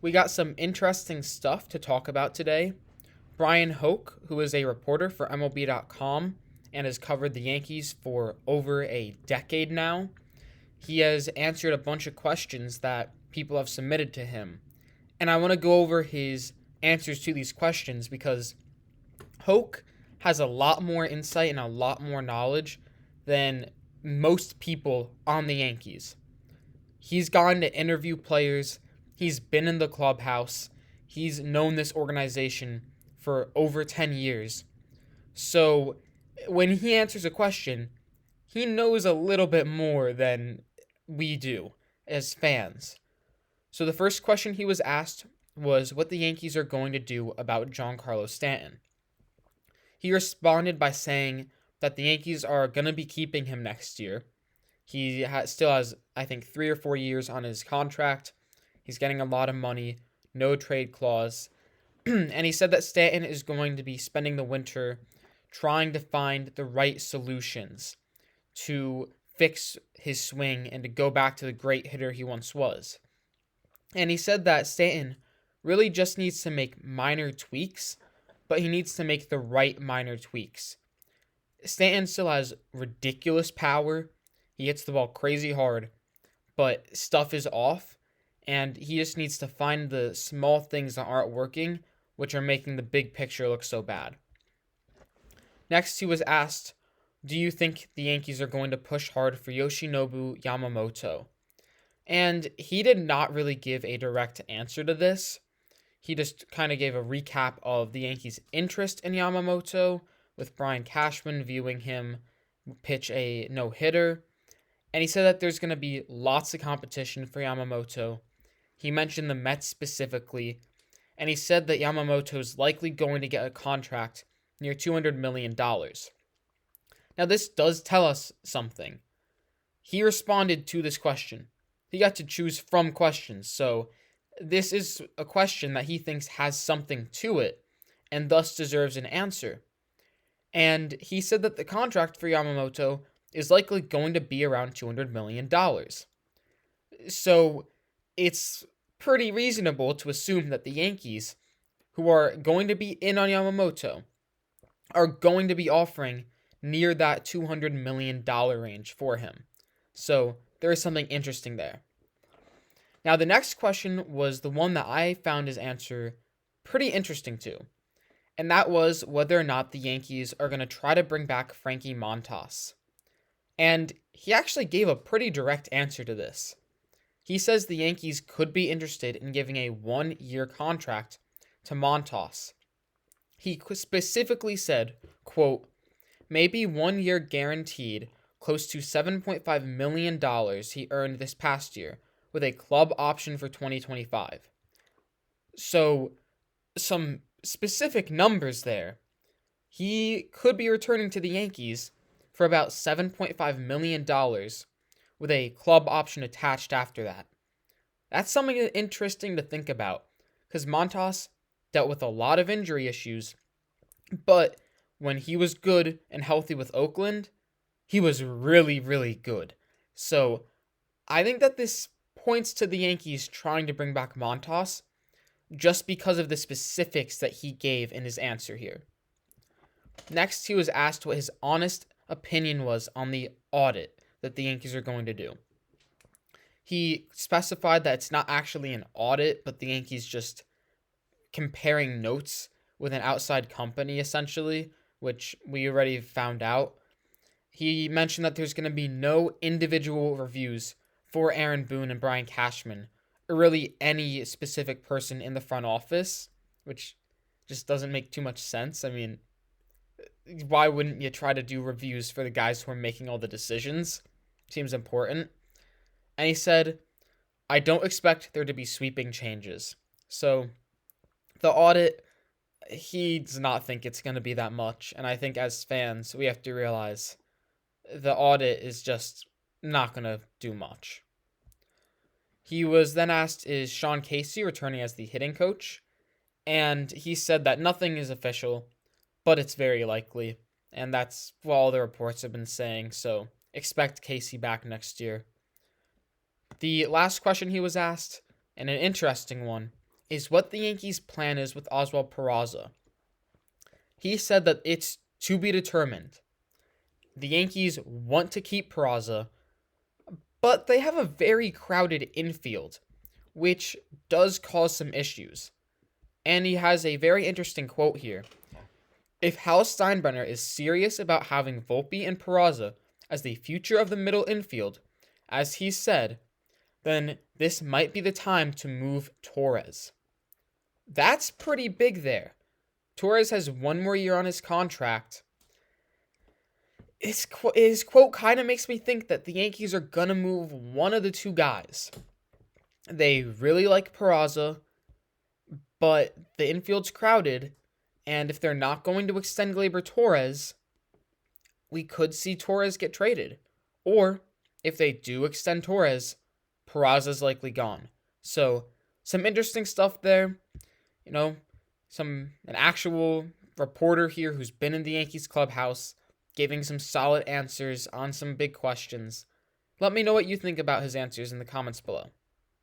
We got some interesting stuff to talk about today. Bryan Hoch, who is a reporter for MLB.com and has covered the Yankees for over a decade now, he has answered a bunch of questions that people have submitted to him. And I want to go over his answers to these questions because Hoch has a lot more insight and a lot more knowledge than most people on the Yankees. He's gone to interview players, he's been in the clubhouse, he's known this organization for over 10 years. So when he answers a question, he knows a little bit more than we do as fans. So the first question he was asked was what the Yankees are going to do about Giancarlo Stanton. He responded by saying that the Yankees are going to be keeping him next year. He still has, I think, 3 or 4 years on his contract. He's getting a lot of money, no trade clause. And he said that Stanton is going to be spending the winter trying to find the right solutions to fix his swing and to go back to the great hitter he once was. And he said that Stanton really just needs to make minor tweaks, but he needs to make the right minor tweaks. Stanton still has ridiculous power. He hits the ball crazy hard, but stuff is off, and he just needs to find the small things that aren't working, which are making the big picture look so bad. Next, he was asked, do you think the Yankees are going to push hard for Yoshinobu Yamamoto? And he did not really give a direct answer to this. He just kind of gave a recap of the Yankees' interest in Yamamoto, with Brian Cashman viewing him pitch a no-hitter. And he said that there's going to be lots of competition for Yamamoto. He mentioned the Mets specifically, and he said that Yamamoto is likely going to get a contract near $200 million. Now, this does tell us something. He responded to this question. He got to choose from questions, so this is a question that he thinks has something to it, and thus deserves an answer. And he said that the contract for Yamamoto is likely going to be around $200 million. So it's pretty reasonable to assume that the Yankees, who are going to be in on Yamamoto, are going to be offering near that $200 million range for him. So there is something interesting there. Now, the next question was the one that I found his answer pretty interesting to, and that was whether or not the Yankees are going to try to bring back Frankie Montas. And he actually gave a pretty direct answer to this. He says the Yankees could be interested in giving a 1-year contract to Montas. He specifically said, quote, maybe 1 year guaranteed close to $7.5 million he earned this past year, with a club option for 2025. So, some specific numbers there. He could be returning to the Yankees for about $7.5 million with a club option attached after that. That's something interesting to think about, because Montas dealt with a lot of injury issues, but when he was good and healthy with Oakland, he was really, really good. So, I think that this points to the Yankees trying to bring back Montas just because of the specifics that he gave in his answer here. Next, he was asked what his honest opinion was on the audit that the Yankees are going to do. He specified that it's not actually an audit, but the Yankees just comparing notes with an outside company, essentially, which we already found out. He mentioned that there's going to be no individual reviews for Aaron Boone and Brian Cashman, or really any specific person in the front office, which just doesn't make too much sense. I mean, why wouldn't you try to do reviews for the guys who are making all the decisions? Seems important. And he said, I don't expect there to be sweeping changes. So, the audit, he does not think it's going to be that much. And I think as fans, we have to realize the audit is just not going to do much. He was then asked, is Sean Casey returning as the hitting coach? And he said that nothing is official, but it's very likely. And that's what all the reports have been saying, so expect Casey back next year. The last question he was asked, and an interesting one, is what the Yankees' plan is with Oswald Peraza. He said that it's to be determined. The Yankees want to keep Peraza, but they have a very crowded infield, which does cause some issues. And he has a very interesting quote here. If Hal Steinbrenner is serious about having Volpe and Peraza as the future of the middle infield, as he said, then this might be the time to move Torres. That's pretty big there. Torres has one more year on his contract. His quote kind of makes me think that the Yankees are going to move one of the two guys. They really like Peraza, but the infield's crowded, and if they're not going to extend Gleyber Torres, we could see Torres get traded. Or, if they do extend Torres, Peraza's likely gone. So, some interesting stuff there. An actual reporter here who's been in the Yankees clubhouse, giving some solid answers on some big questions. Let me know what you think about his answers in the comments below.